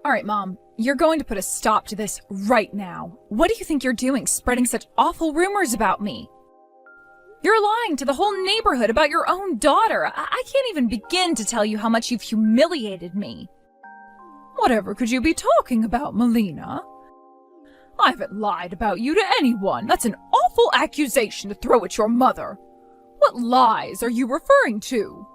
All right, Mom, you're going to put a stop to this right now. What do you think you're doing, spreading such awful rumors about me? You're lying to the whole neighborhood about your own daughter. I can't even begin to tell you how much you've humiliated me. Whatever could you be talking about, Melina? I haven't lied about you to anyone. That's an awful accusation to throw at your mother. What lies are you referring to?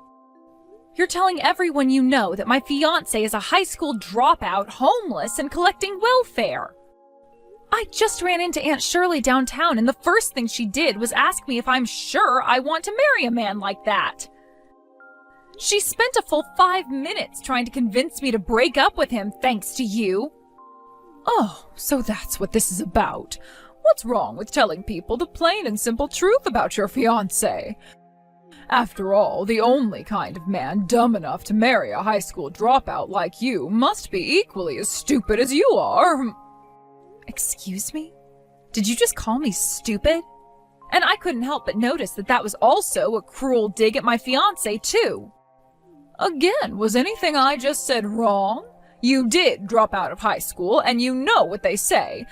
You're telling everyone you know that my fiancé is a high school dropout, homeless, and collecting welfare. I just ran into Aunt Shirley downtown, and the first thing she did was ask me if I'm sure I want to marry a man like that. She spent a full 5 minutes trying to convince me to break up with him, thanks to you. Oh, so that's what this is about. What's wrong with telling people the plain and simple truth about your fiancé? After all, the only kind of man dumb enough to marry a high school dropout like you must be equally as stupid as you are. Excuse me? Did you just call me stupid? And I couldn't help but notice that that was also a cruel dig at my fiancé, too. Again, was anything I just said wrong? You did drop out of high school, and you know what they say.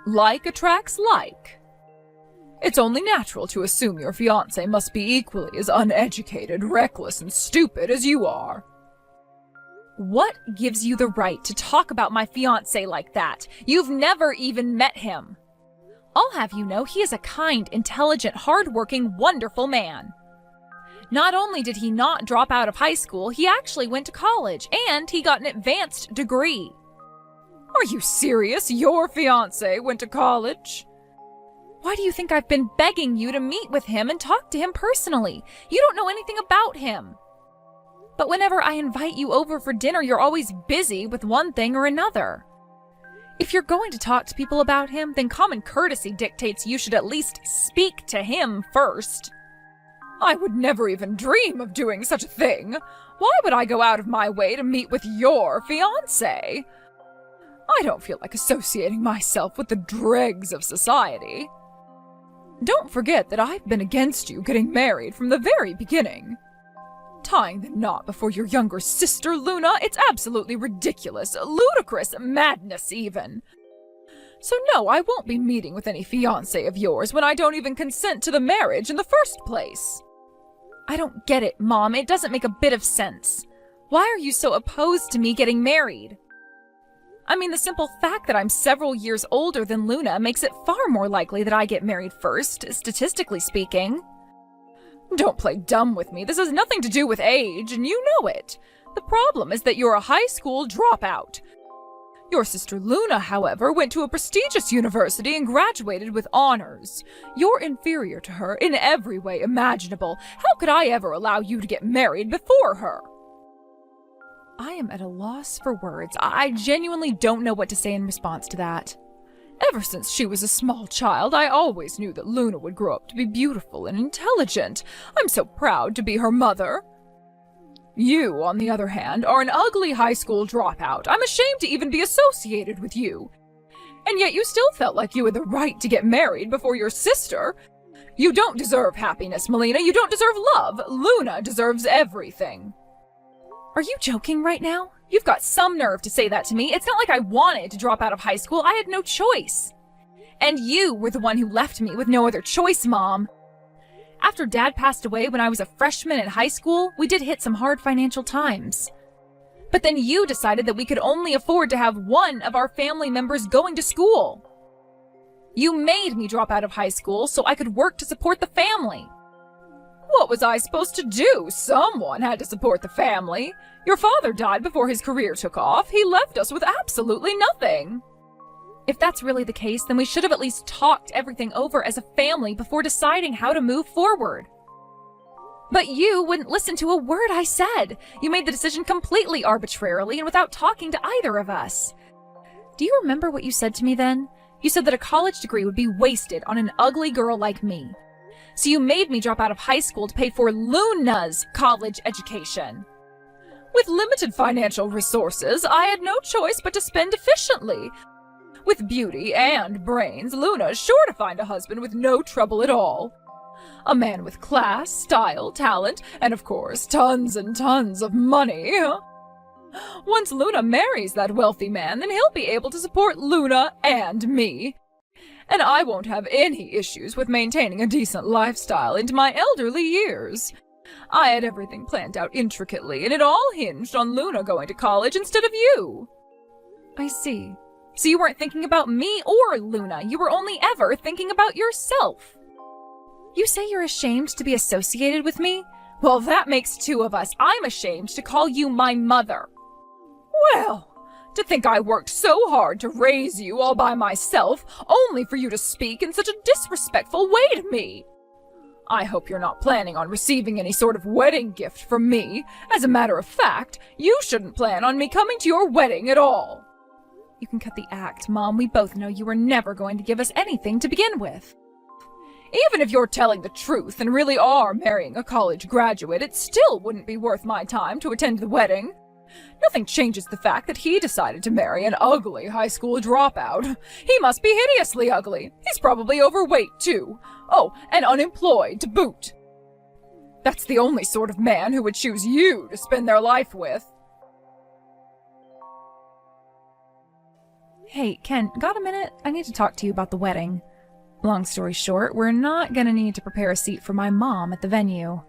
Like attracts like. It's only natural to assume your fiancé must be equally as uneducated, reckless, and stupid as you are. What gives you the right to talk about my fiancé like that? You've never even met him. I'll have you know he is a kind, intelligent, hardworking, wonderful man. Not only did he not drop out of high school, he actually went to college, and he got an advanced degree. Are you serious? Your fiancé went to college? Why do you think I've been begging you to meet with him and talk to him personally? You don't know anything about him. But whenever I invite you over for dinner, you're always busy with one thing or another. If you're going to talk to people about him, then common courtesy dictates you should at least speak to him first. I would never even dream of doing such a thing. Why would I go out of my way to meet with your fiancé? I don't feel like associating myself with the dregs of society. Don't forget that I've been against you getting married from the very beginning. Tying the knot before your younger sister, Luna, it's absolutely ridiculous, ludicrous, madness even. So no, I won't be meeting with any fiancé of yours when I don't even consent to the marriage in the first place. I don't get it, Mom. It doesn't make a bit of sense. Why are you so opposed to me getting married? I mean, the simple fact that I'm several years older than Luna makes it far more likely that I get married first, statistically speaking. Don't play dumb with me. This has nothing to do with age, and you know it. The problem is that you're a high school dropout. Your sister Luna, however, went to a prestigious university and graduated with honors. You're inferior to her in every way imaginable. How could I ever allow you to get married before her? I am at a loss for words. I genuinely don't know what to say in response to that. Ever since she was a small child, I always knew that Luna would grow up to be beautiful and intelligent. I'm so proud to be her mother. You, on the other hand, are an ugly high school dropout. I'm ashamed to even be associated with you. And yet you still felt like you had the right to get married before your sister. You don't deserve happiness, Melina. You don't deserve love. Luna deserves everything. Are you joking right now? You've got some nerve to say that to me. It's not like I wanted to drop out of high school. I had no choice. And you were the one who left me with no other choice, Mom. After Dad passed away when I was a freshman in high school, we did hit some hard financial times. But then you decided that we could only afford to have one of our family members going to school. You made me drop out of high school so I could work to support the family. What was I supposed to do? Someone had to support the family. Your father died before his career took off. He left us with absolutely nothing. If that's really the case, then we should have at least talked everything over as a family before deciding how to move forward. But you wouldn't listen to a word I said. You made the decision completely arbitrarily and without talking to either of us. Do you remember what you said to me then? You said that a college degree would be wasted on an ugly girl like me. So you made me drop out of high school to pay for Luna's college education. With limited financial resources, I had no choice but to spend efficiently. With beauty and brains, Luna's sure to find a husband with no trouble at all. A man with class, style, talent, and of course, tons and tons of money. Once Luna marries that wealthy man, then he'll be able to support Luna and me. And I won't have any issues with maintaining a decent lifestyle into my elderly years. I had everything planned out intricately, and it all hinged on Luna going to college instead of you. I see. So you weren't thinking about me or Luna. You were only ever thinking about yourself. You say you're ashamed to be associated with me? Well, that makes two of us. I'm ashamed to call you my mother. Well, to think I worked so hard to raise you all by myself, only for you to speak in such a disrespectful way to me. I hope you're not planning on receiving any sort of wedding gift from me. As a matter of fact, you shouldn't plan on me coming to your wedding at all. You can cut the act, Mom. We both know you were never going to give us anything to begin with. Even if you're telling the truth and really are marrying a college graduate, it still wouldn't be worth my time to attend the wedding. Nothing changes the fact that he decided to marry an ugly high school dropout. He must be hideously ugly. He's probably overweight, too. Oh, and unemployed to boot. That's the only sort of man who would choose you to spend their life with. Hey, Ken, got a minute? I need to talk to you about the wedding. Long story short, we're not gonna need to prepare a seat for my mom at the venue.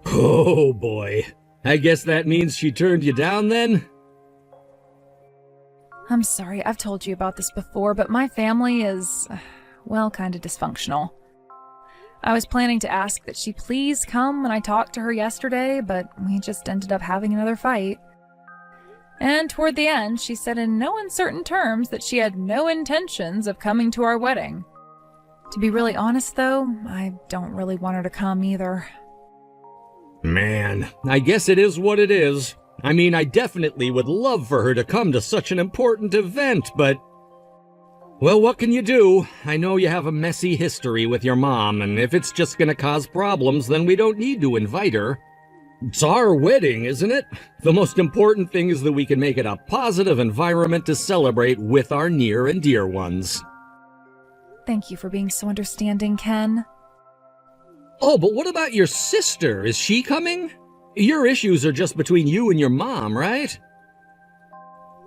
Oh boy. I guess that means she turned you down then? I'm sorry, I've told you about this before, but my family is, well, kind of dysfunctional. I was planning to ask that she please come when I talked to her yesterday, but we just ended up having another fight. And toward the end, she said in no uncertain terms that she had no intentions of coming to our wedding. To be really honest, though, I don't really want her to come either. Man, I guess it is what it is. I mean, I definitely would love for her to come to such an important event, but... Well, what can you do? I know you have a messy history with your mom, and if it's just gonna cause problems, then we don't need to invite her. It's our wedding, isn't it? The most important thing is that we can make it a positive environment to celebrate with our near and dear ones. Thank you for being so understanding, Ken. Oh, but what about your sister? Is she coming? Your issues are just between you and your mom, right?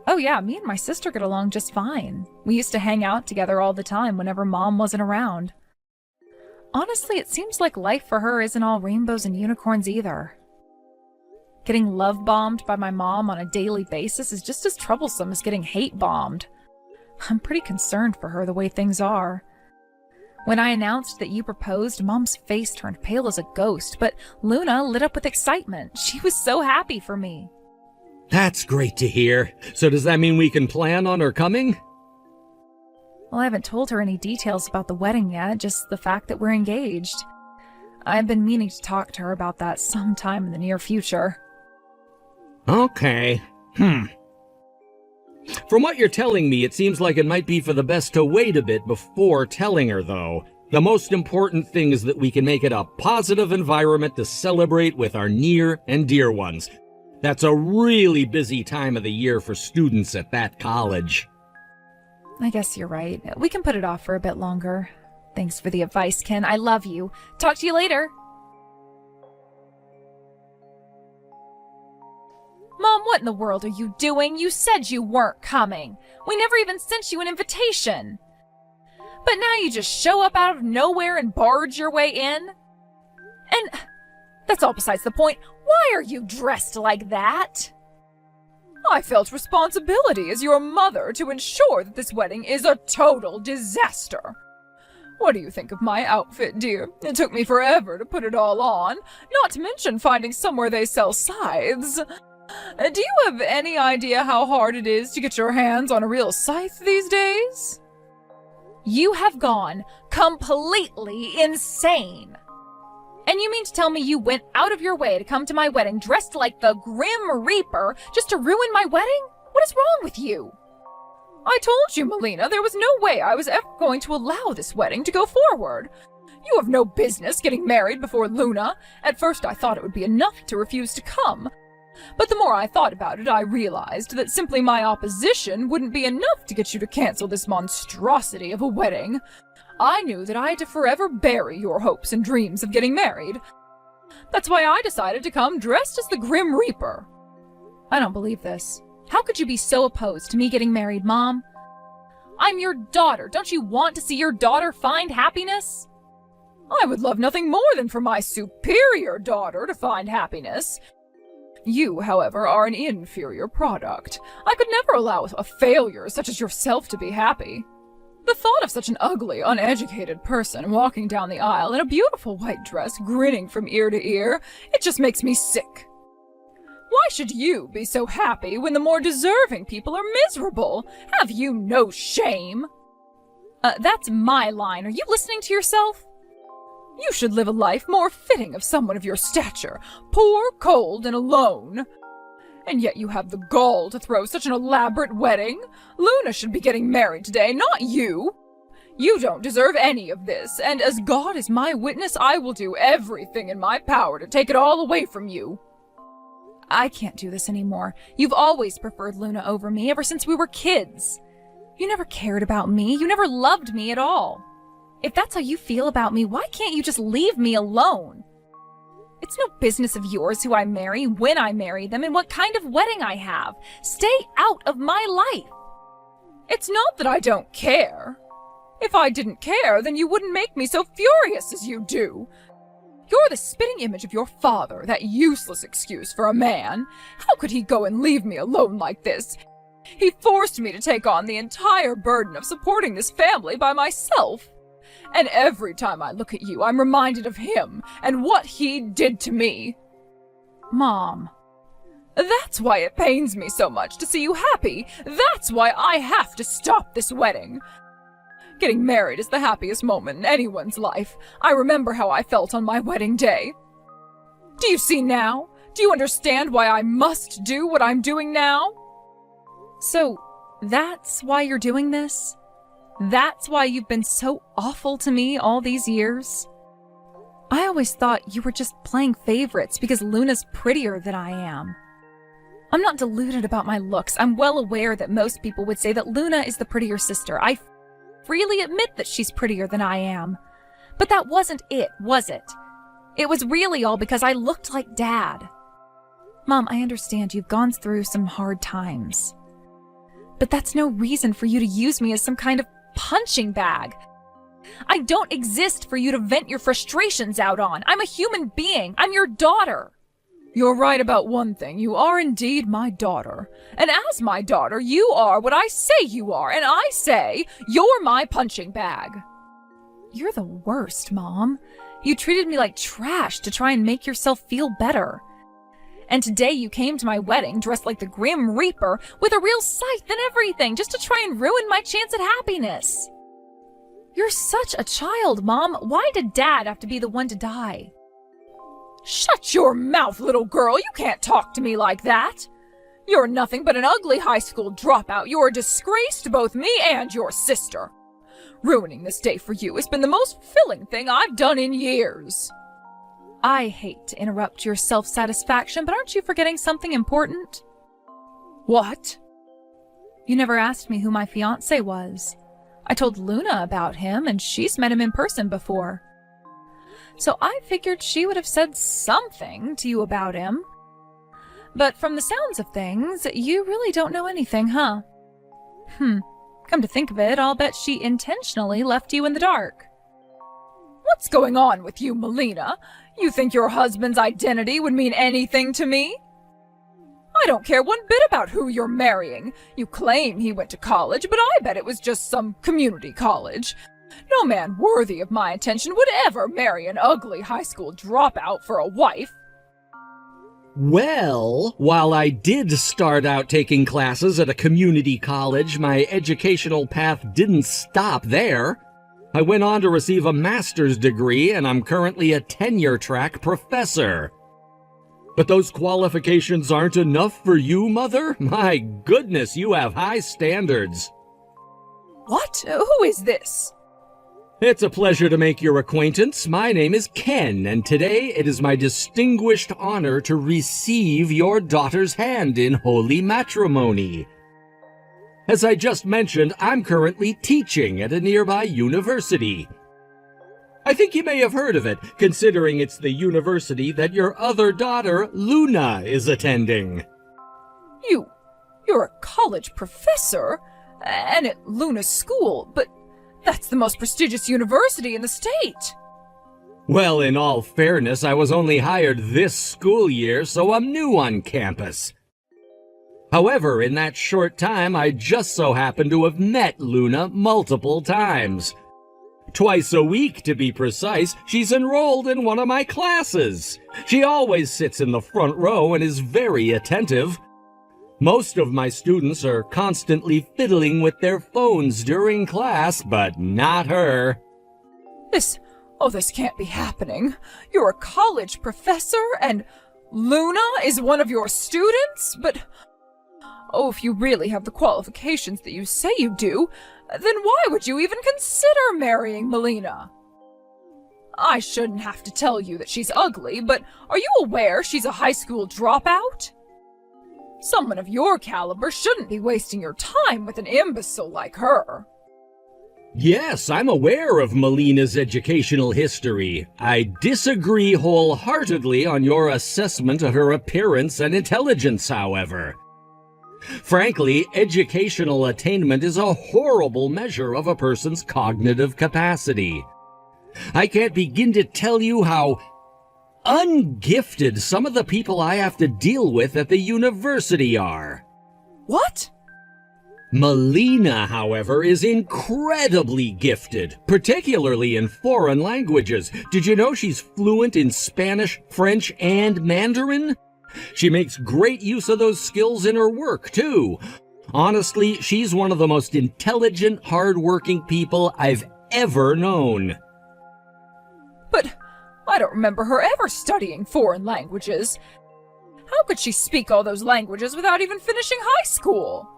Oh yeah, me and my sister get along just fine. We used to hang out together all the time whenever Mom wasn't around. Honestly, it seems like life for her isn't all rainbows and unicorns either. Getting love-bombed by my mom on a daily basis is just as troublesome as getting hate-bombed. I'm pretty concerned for her the way things are. When I announced that you proposed, Mom's face turned pale as a ghost, but Luna lit up with excitement. She was so happy for me. That's great to hear. So does that mean we can plan on her coming? Well, I haven't told her any details about the wedding yet, just the fact that we're engaged. I've been meaning to talk to her about that sometime in the near future. Okay. From what you're telling me, it seems like it might be for the best to wait a bit before telling her, though. The most important thing is that we can make it a positive environment to celebrate with our near and dear ones. That's a really busy time of the year for students at that college. I guess you're right. We can put it off for a bit longer. Thanks for the advice, Ken. I love you. Talk to you later. Mom, what in the world are you doing? You said you weren't coming. We never even sent you an invitation. But now you just show up out of nowhere and barge your way in? And that's all besides the point. Why are you dressed like that? I felt responsibility as your mother to ensure that this wedding is a total disaster. What do you think of my outfit, dear? It took me forever to put it all on, not to mention finding somewhere they sell scythes. Do you have any idea how hard it is to get your hands on a real scythe these days? You have gone completely insane. And you mean to tell me you went out of your way to come to my wedding dressed like the Grim Reaper just to ruin my wedding? What is wrong with you? I told you, Melina, there was no way I was ever going to allow this wedding to go forward. You have no business getting married before Luna. At first I thought it would be enough to refuse to come. But the more I thought about it, I realized that simply my opposition wouldn't be enough to get you to cancel this monstrosity of a wedding. I knew that I had to forever bury your hopes and dreams of getting married. That's why I decided to come dressed as the Grim Reaper. I don't believe this. How could you be so opposed to me getting married, Mom? I'm your daughter. Don't you want to see your daughter find happiness? I would love nothing more than for my superior daughter to find happiness. You, however, are an inferior product. I could never allow a failure such as yourself to be happy. The thought of such an ugly, uneducated person walking down the aisle in a beautiful white dress, grinning from ear to ear, it just makes me sick. Why should you be so happy when the more deserving people are miserable? Have you no shame? That's my line. Are you listening to yourself? You should live a life more fitting of someone of your stature, poor, cold, and alone. And yet you have the gall to throw such an elaborate wedding. Luna should be getting married today, not you. You don't deserve any of this, and as God is my witness, I will do everything in my power to take it all away from you. I can't do this anymore. You've always preferred Luna over me ever since we were kids. You never cared about me. You never loved me at all. If that's how you feel about me, why can't you just leave me alone? It's no business of yours who I marry, when I marry them, and what kind of wedding I have. Stay out of my life. It's not that I don't care. If I didn't care, then you wouldn't make me so furious as you do. You're the spitting image of your father, that useless excuse for a man. How could he go and leave me alone like this? He forced me to take on the entire burden of supporting this family by myself. And every time I look at you, I'm reminded of him and what he did to me. Mom. That's why it pains me so much to see you happy. That's why I have to stop this wedding. Getting married is the happiest moment in anyone's life. I remember how I felt on my wedding day. Do you see now? Do you understand why I must do what I'm doing now? So, that's why you're doing this? That's why you've been so awful to me all these years? I always thought you were just playing favorites because Luna's prettier than I am. I'm not deluded about my looks. I'm well aware that most people would say that Luna is the prettier sister. I freely admit that she's prettier than I am. But that wasn't it, was it? It was really all because I looked like Dad. Mom, I understand you've gone through some hard times. But that's no reason for you to use me as some kind of punching bag. I don't exist for you to vent your frustrations out on. I'm a human being. I'm your daughter. You're right about one thing. You are indeed my daughter. And as my daughter, you are what I say you are. And I say you're my punching bag. You're the worst, Mom. You treated me like trash to try and make yourself feel better. And today you came to my wedding dressed like the Grim Reaper with a real scythe and everything just to try and ruin my chance at happiness. You're such a child, Mom. Why did Dad have to be the one to die? Shut your mouth, little girl. You can't talk to me like that. You're nothing but an ugly high school dropout. You're a disgrace to both me and your sister. Ruining this day for you has been the most filling thing I've done in years. I hate to interrupt your self-satisfaction, but aren't you forgetting something important? What? You never asked me who my fiancé was. I told Luna about him, and she's met him in person before. So I figured she would have said something to you about him. But from the sounds of things, you really don't know anything, huh? Come to think of it, I'll bet she intentionally left you in the dark. What's going on with you, Melina? You think your husband's identity would mean anything to me? I don't care one bit about who you're marrying. You claim he went to college, but I bet it was just some community college. No man worthy of my attention would ever marry an ugly high school dropout for a wife. Well, while I did start out taking classes at a community college, my educational path didn't stop there. I went on to receive a master's degree, and I'm currently a tenure-track professor. But those qualifications aren't enough for you, Mother? My goodness, you have high standards. What? Who is this? It's a pleasure to make your acquaintance. My name is Ken, and today it is my distinguished honor to receive your daughter's hand in holy matrimony. As I just mentioned, I'm currently teaching at a nearby university. I think you may have heard of it, considering it's the university that your other daughter, Luna, is attending. You're a college professor, and at Luna's school, but that's the most prestigious university in the state. Well, in all fairness, I was only hired this school year, so I'm new on campus. However, in that short time, I just so happened to have met Luna multiple times. Twice a week, to be precise, she's enrolled in one of my classes. She always sits in the front row and is very attentive. Most of my students are constantly fiddling with their phones during class, but not her. This can't be happening. You're a college professor, and Luna is one of your students? But, if you really have the qualifications that you say you do, then why would you even consider marrying Melina? I shouldn't have to tell you that she's ugly, but are you aware she's a high school dropout? Someone of your caliber shouldn't be wasting your time with an imbecile like her. Yes, I'm aware of Melina's educational history. I disagree wholeheartedly on your assessment of her appearance and intelligence, however. Frankly, educational attainment is a horrible measure of a person's cognitive capacity. I can't begin to tell you how ungifted some of the people I have to deal with at the university are. What? Melina, however, is incredibly gifted, particularly in foreign languages. Did you know she's fluent in Spanish, French, and Mandarin? She makes great use of those skills in her work, too. Honestly, she's one of the most intelligent, hard-working people I've ever known. But I don't remember her ever studying foreign languages. How could she speak all those languages without even finishing high school?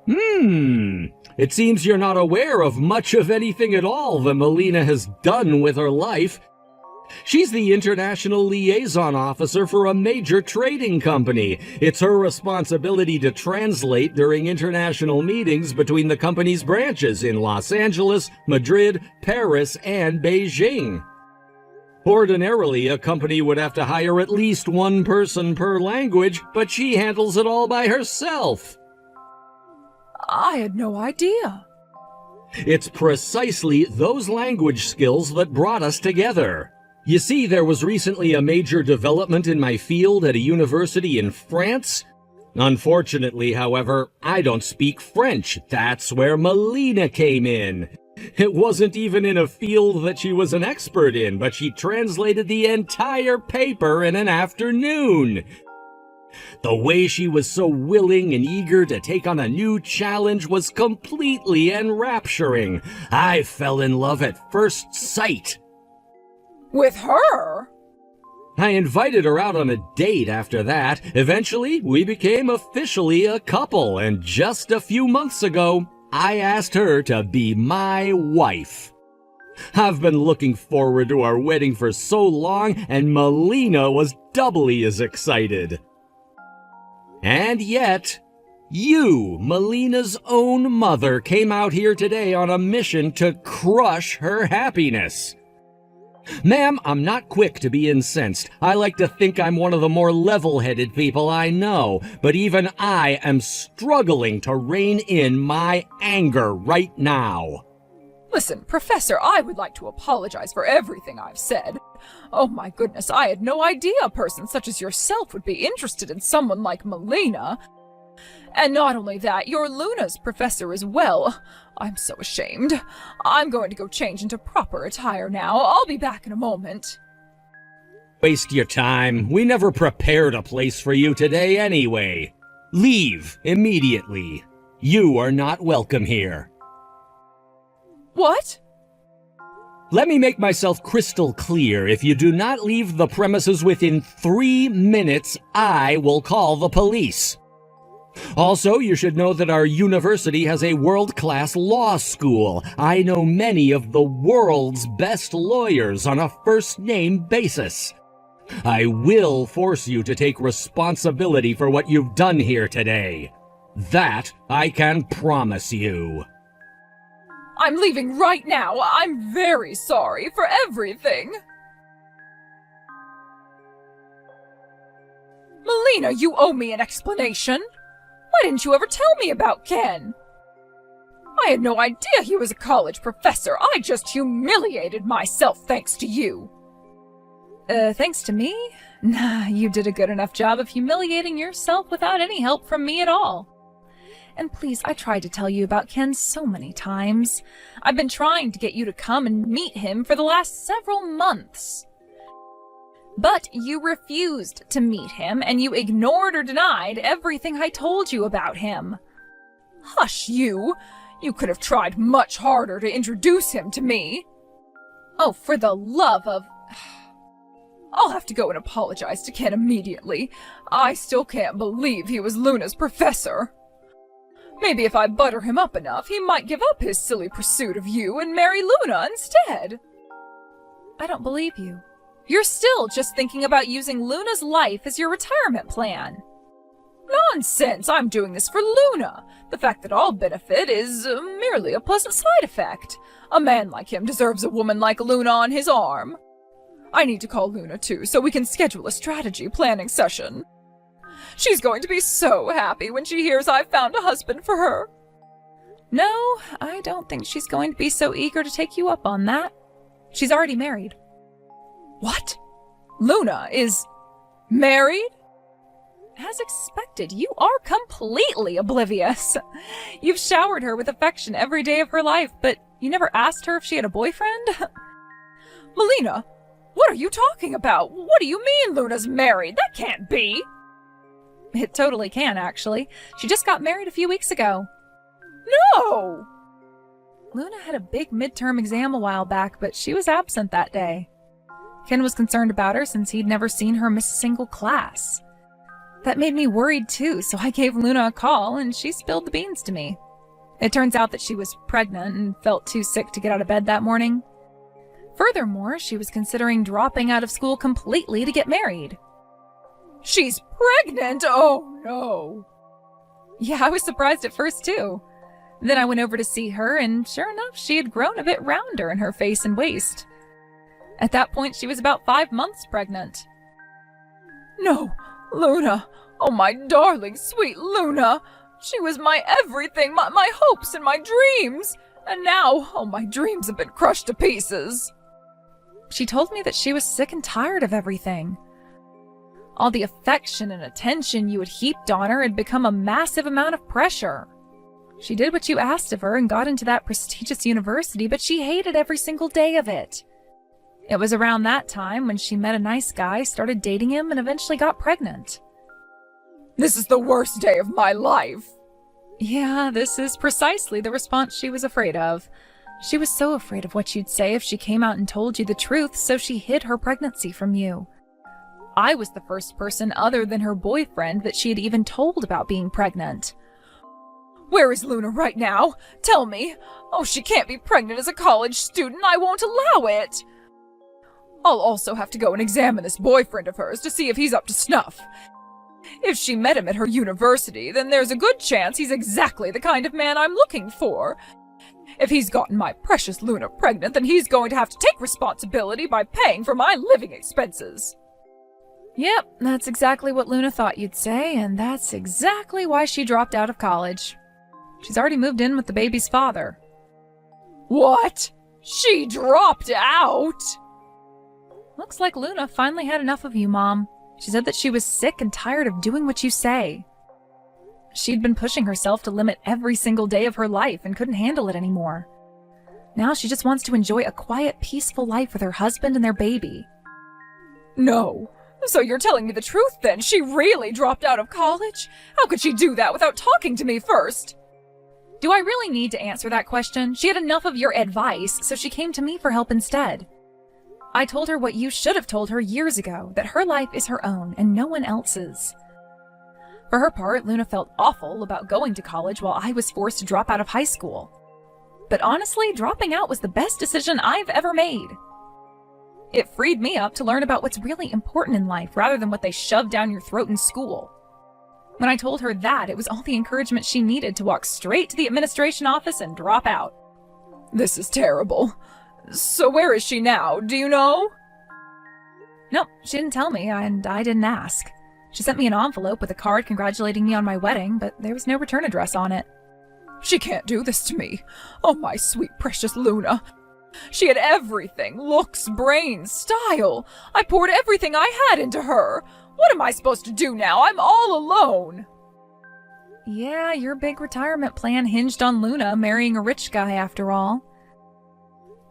It seems you're not aware of much of anything at all that Melina has done with her life. She's the international liaison officer for a major trading company. It's her responsibility to translate during international meetings between the company's branches in Los Angeles, Madrid, Paris, and Beijing. Ordinarily, a company would have to hire at least one person per language, but she handles it all by herself. I had no idea. It's precisely those language skills that brought us together. You see, there was recently a major development in my field at a university in France. Unfortunately, however, I don't speak French. That's where Melina came in. It wasn't even in a field that she was an expert in, but she translated the entire paper in an afternoon. The way she was so willing and eager to take on a new challenge was completely enrapturing. I fell in love at first sight. With her? I invited her out on a date after that. Eventually, we became officially a couple, and just a few months ago, I asked her to be my wife. I've been looking forward to our wedding for so long, and Melina was doubly as excited. And yet, you, Melina's own mother, came out here today on a mission to crush her happiness. Ma'am, I'm not quick to be incensed. I like to think I'm one of the more level-headed people I know, but even I am struggling to rein in my anger right now. Listen, Professor, I would like to apologize for everything I've said. Oh my goodness, I had no idea a person such as yourself would be interested in someone like Melina. And not only that, you're Luna's professor as well. I'm so ashamed. I'm going to go change into proper attire now. I'll be back in a moment. Waste your time. We never prepared a place for you today anyway. Leave immediately. You are not welcome here. What? Let me make myself crystal clear. If you do not leave the premises within 3 minutes, I will call the police. Also, you should know that our university has a world-class law school. I know many of the world's best lawyers on a first-name basis. I will force you to take responsibility for what you've done here today. That I can promise you. I'm leaving right now. I'm very sorry for everything. Melina, you owe me an explanation. Why didn't you ever tell me about Ken? I had no idea he was a college professor. I just humiliated myself thanks to you. Thanks to me? Nah, you did a good enough job of humiliating yourself without any help from me at all. And please, I tried to tell you about Ken so many times. I've been trying to get you to come and meet him for the last several months. But you refused to meet him, and you ignored or denied everything I told you about him. Hush, you! You could have tried much harder to introduce him to me. Oh, for the love of... I'll have to go and apologize to Ken immediately. I still can't believe he was Luna's professor. Maybe if I butter him up enough, he might give up his silly pursuit of you and marry Luna instead. I don't believe you. You're still just thinking about using Luna's life as your retirement plan. Nonsense! I'm doing this for Luna. The fact that I'll benefit is merely a pleasant side effect. A man like him deserves a woman like Luna on his arm. I need to call Luna too, so we can schedule a strategy planning session. She's going to be so happy when she hears I've found a husband for her. No, I don't think she's going to be so eager to take you up on that. She's already married. What? Luna is married? As expected, you are completely oblivious. You've showered her with affection every day of her life, but you never asked her if she had a boyfriend? Melina, what are you talking about? What do you mean Luna's married? That can't be. It totally can, actually. She just got married a few weeks ago. No! Luna had a big midterm exam a while back, but she was absent that day. Ken was concerned about her since he'd never seen her miss a single class. That made me worried too, so I gave Luna a call and she spilled the beans to me. It turns out that she was pregnant and felt too sick to get out of bed that morning. Furthermore, she was considering dropping out of school completely to get married. She's pregnant? Oh no. Yeah, I was surprised at first too. Then I went over to see her and sure enough, she had grown a bit rounder in her face and waist. At that point, she was about 5 months pregnant. No, Luna. Oh, my darling, sweet Luna. She was my everything, my hopes and my dreams. And now, oh, my dreams have been crushed to pieces. She told me that she was sick and tired of everything. All the affection and attention you had heaped on her had become a massive amount of pressure. She did what you asked of her and got into that prestigious university, but she hated every single day of it. It was around that time when she met a nice guy, started dating him, and eventually got pregnant. This is the worst day of my life. Yeah, this is precisely the response she was afraid of. She was so afraid of what you'd say if she came out and told you the truth, so she hid her pregnancy from you. I was the first person other than her boyfriend that she had even told about being pregnant. Where is Luna right now? Tell me. Oh, she can't be pregnant as a college student. I won't allow it. I'll also have to go and examine this boyfriend of hers to see if he's up to snuff. If she met him at her university, then there's a good chance he's exactly the kind of man I'm looking for. If he's gotten my precious Luna pregnant, then he's going to have to take responsibility by paying for my living expenses. Yep, that's exactly what Luna thought you'd say, and that's exactly why she dropped out of college. She's already moved in with the baby's father. What? She dropped out? Looks like Luna finally had enough of you, Mom. She said that she was sick and tired of doing what you say. She'd been pushing herself to limit every single day of her life and couldn't handle it anymore. Now she just wants to enjoy a quiet, peaceful life with her husband and their baby. No. So you're telling me the truth then? She really dropped out of college? How could she do that without talking to me first? Do I really need to answer that question? She had enough of your advice, so she came to me for help instead. I told her what you should have told her years ago, that her life is her own and no one else's. For her part, Luna felt awful about going to college while I was forced to drop out of high school. But honestly, dropping out was the best decision I've ever made. It freed me up to learn about what's really important in life rather than what they shoved down your throat in school. When I told her that, it was all the encouragement she needed to walk straight to the administration office and drop out. This is terrible. So where is she now? Do you know? Nope, she didn't tell me, and I didn't ask. She sent me an envelope with a card congratulating me on my wedding, but there was no return address on it. She can't do this to me. Oh, my sweet, precious Luna. She had everything. Looks, brains, style. I poured everything I had into her. What am I supposed to do now? I'm all alone. Yeah, your big retirement plan hinged on Luna marrying a rich guy after all.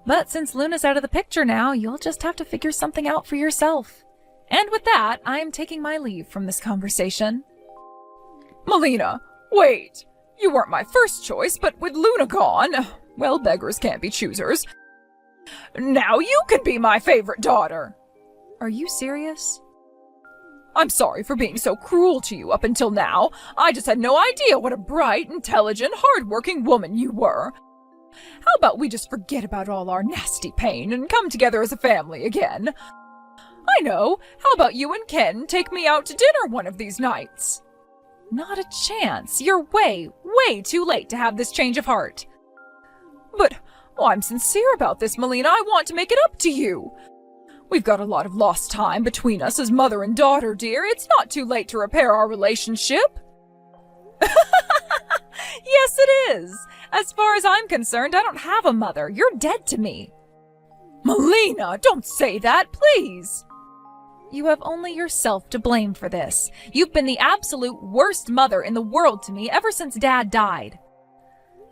But since Luna's out of the picture now, you'll just have to figure something out for yourself. And with that, I'm taking my leave from this conversation. Melina, wait. You weren't my first choice, but with Luna gone, well, beggars can't be choosers. Now you can be my favorite daughter. Are you serious? I'm sorry for being so cruel to you up until now. I just had no idea what a bright, intelligent, hard-working woman you were. How about we just forget about all our nasty pain and come together as a family again? I know. How about you and Ken take me out to dinner one of these nights? Not a chance. You're way too late to have this change of heart. But, I'm sincere about this, Melina. I want to make it up to you. We've got a lot of lost time between us as mother and daughter, dear. It's not too late to repair our relationship. Yes, it is. As far as I'm concerned, I don't have a mother. You're dead to me. Melina, don't say that, please. You have only yourself to blame for this. You've been the absolute worst mother in the world to me ever since Dad died.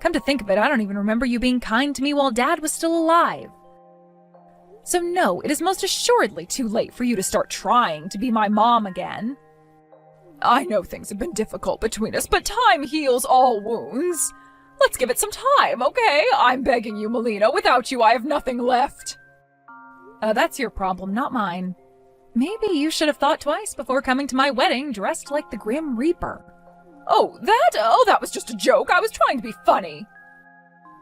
Come to think of it, I don't even remember you being kind to me while Dad was still alive. So no, it is most assuredly too late for you to start trying to be my mom again. I know things have been difficult between us, but time heals all wounds. Let's give it some time, okay? I'm begging you, Melina. Without you, I have nothing left. That's your problem, not mine. Maybe you should have thought twice before coming to my wedding dressed like the Grim Reaper. Oh, that was just a joke. I was trying to be funny.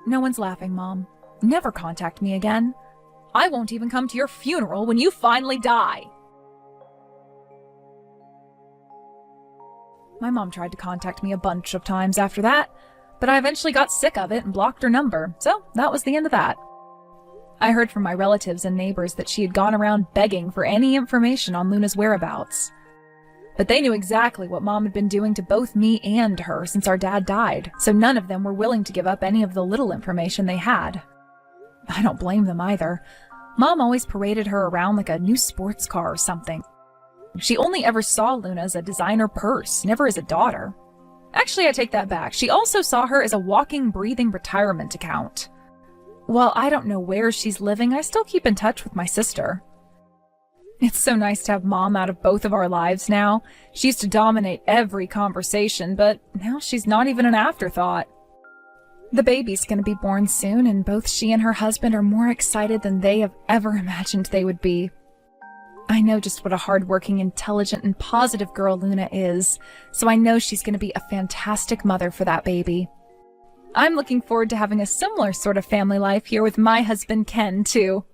No one's laughing, Mom. Never contact me again. I won't even come to your funeral when you finally die. My mom tried to contact me a bunch of times after that, but I eventually got sick of it and blocked her number, so that was the end of that. I heard from my relatives and neighbors that she had gone around begging for any information on Luna's whereabouts. But they knew exactly what Mom had been doing to both me and her since our dad died, so none of them were willing to give up any of the little information they had. I don't blame them either. Mom always paraded her around like a new sports car or something. She only ever saw Luna as a designer purse, never as a daughter. Actually, I take that back. She also saw her as a walking, breathing retirement account. While I don't know where she's living, I still keep in touch with my sister. It's so nice to have Mom out of both of our lives now. She used to dominate every conversation, but now she's not even an afterthought. The baby's gonna be born soon, and both she and her husband are more excited than they have ever imagined they would be. I know just what a hardworking, intelligent, and positive girl Luna is, so I know she's gonna be a fantastic mother for that baby. I'm looking forward to having a similar sort of family life here with my husband Ken, too.